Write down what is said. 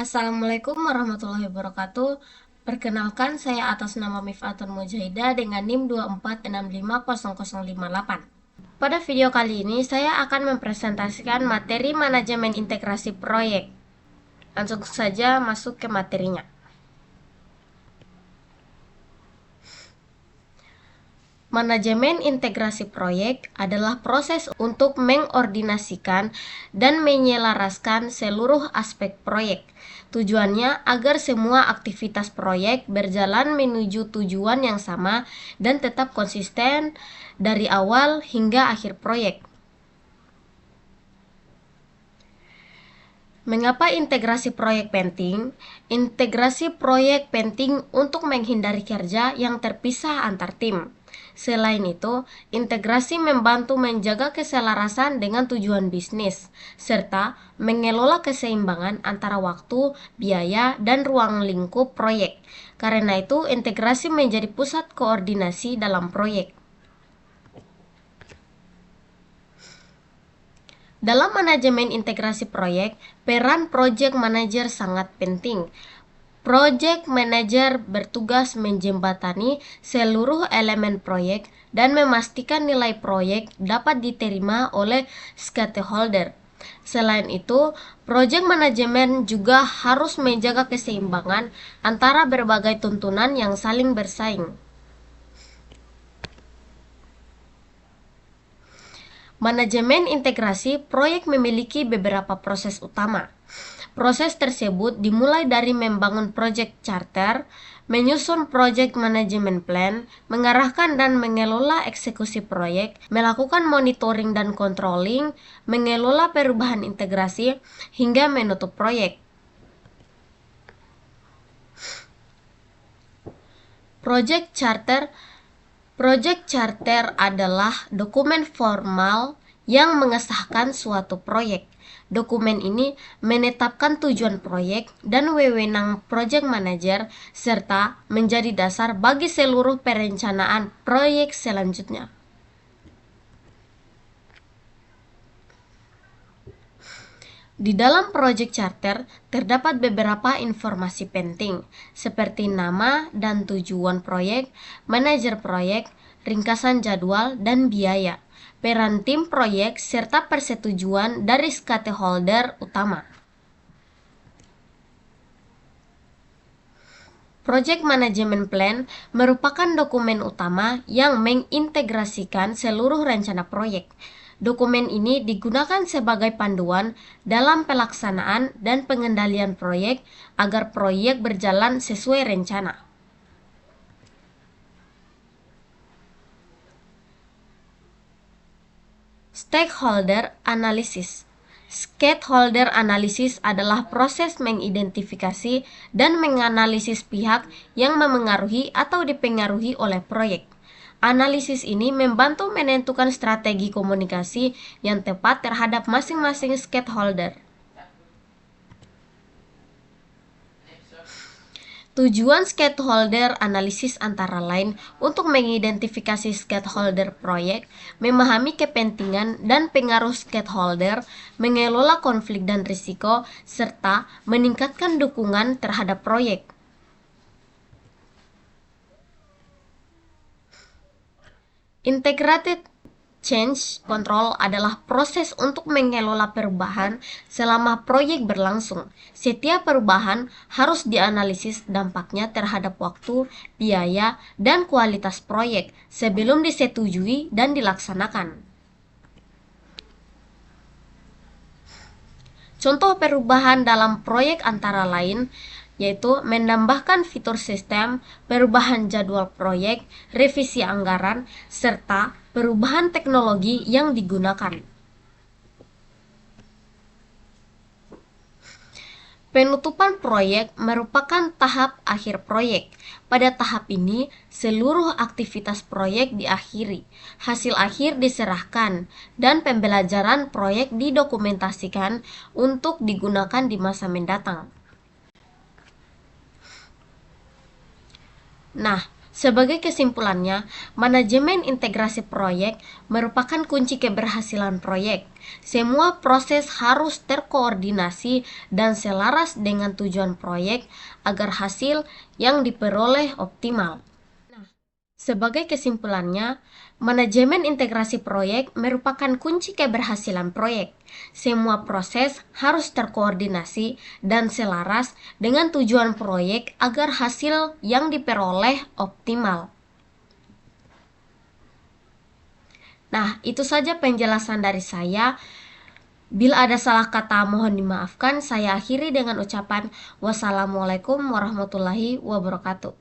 Assalamualaikum warahmatullahi wabarakatuh. Perkenalkan, saya atas nama Mifatul Mujahidah dengan NIM 2465058. Pada video kali ini, saya akan mempresentasikan materi manajemen integrasi proyek. Langsung saja masuk ke materinya. Manajemen integrasi proyek adalah proses untuk mengordinasikan dan menyelaraskan seluruh aspek proyek. Tujuannya agar semua aktivitas proyek berjalan menuju tujuan yang sama dan tetap konsisten dari awal hingga akhir proyek. Mengapa integrasi proyek penting? Integrasi proyek penting untuk menghindari kerja yang terpisah antar tim. Selain itu, integrasi membantu menjaga keselarasan dengan tujuan bisnis, serta mengelola keseimbangan antara waktu, biaya, dan ruang lingkup proyek. Karena itu, integrasi menjadi pusat koordinasi dalam proyek. Dalam manajemen integrasi proyek, peran project manager sangat penting. Project manager bertugas menjembatani seluruh elemen proyek dan memastikan nilai proyek dapat diterima oleh stakeholder. Selain itu, project manajemen juga harus menjaga keseimbangan antara berbagai tuntunan yang saling bersaing. Manajemen integrasi proyek memiliki beberapa proses utama. Proses tersebut dimulai dari membangun project charter, menyusun project management plan, mengarahkan dan mengelola eksekusi proyek, melakukan monitoring dan controlling, mengelola perubahan integrasi, hingga menutup proyek. Project charter Project charter adalah dokumen formal yang mengesahkan suatu proyek. Dokumen ini menetapkan tujuan proyek dan wewenang project manager serta menjadi dasar bagi seluruh perencanaan proyek selanjutnya. Di dalam project charter terdapat beberapa informasi penting seperti nama dan tujuan proyek, manajer proyek, ringkasan jadwal dan biaya, peran tim proyek serta persetujuan dari stakeholder utama. Project Management Plan merupakan dokumen utama yang mengintegrasikan seluruh rencana proyek. Dokumen ini digunakan sebagai panduan dalam pelaksanaan dan pengendalian proyek agar proyek berjalan sesuai rencana. Stakeholder Analysis. Stakeholder Analysis adalah proses mengidentifikasi dan menganalisis pihak yang memengaruhi atau dipengaruhi oleh proyek. Analisis ini membantu menentukan strategi komunikasi yang tepat terhadap masing-masing stakeholder. Tujuan stakeholder analisis antara lain untuk mengidentifikasi stakeholder proyek, memahami kepentingan dan pengaruh stakeholder, mengelola konflik dan risiko, serta meningkatkan dukungan terhadap proyek. Integrated Change Control adalah proses untuk mengelola perubahan selama proyek berlangsung. Setiap perubahan harus dianalisis dampaknya terhadap waktu, biaya, dan kualitas proyek sebelum disetujui dan dilaksanakan. Contoh perubahan dalam proyek antara lain yaitu menambahkan fitur sistem, perubahan jadwal proyek, revisi anggaran, serta perubahan teknologi yang digunakan. Penutupan proyek merupakan tahap akhir proyek. Pada tahap ini, seluruh aktivitas proyek diakhiri, hasil akhir diserahkan, dan pembelajaran proyek didokumentasikan untuk digunakan di masa mendatang. Nah, Sebagai kesimpulannya, manajemen integrasi proyek merupakan kunci keberhasilan proyek. Semua proses harus terkoordinasi dan selaras dengan tujuan proyek agar hasil yang diperoleh optimal. Sebagai kesimpulannya, manajemen integrasi proyek merupakan kunci keberhasilan proyek. Semua proses harus terkoordinasi dan selaras dengan tujuan proyek agar hasil yang diperoleh optimal. Nah, itu saja penjelasan dari saya. Bila ada salah kata mohon dimaafkan. Saya akhiri dengan ucapan wassalamualaikum warahmatullahi wabarakatuh.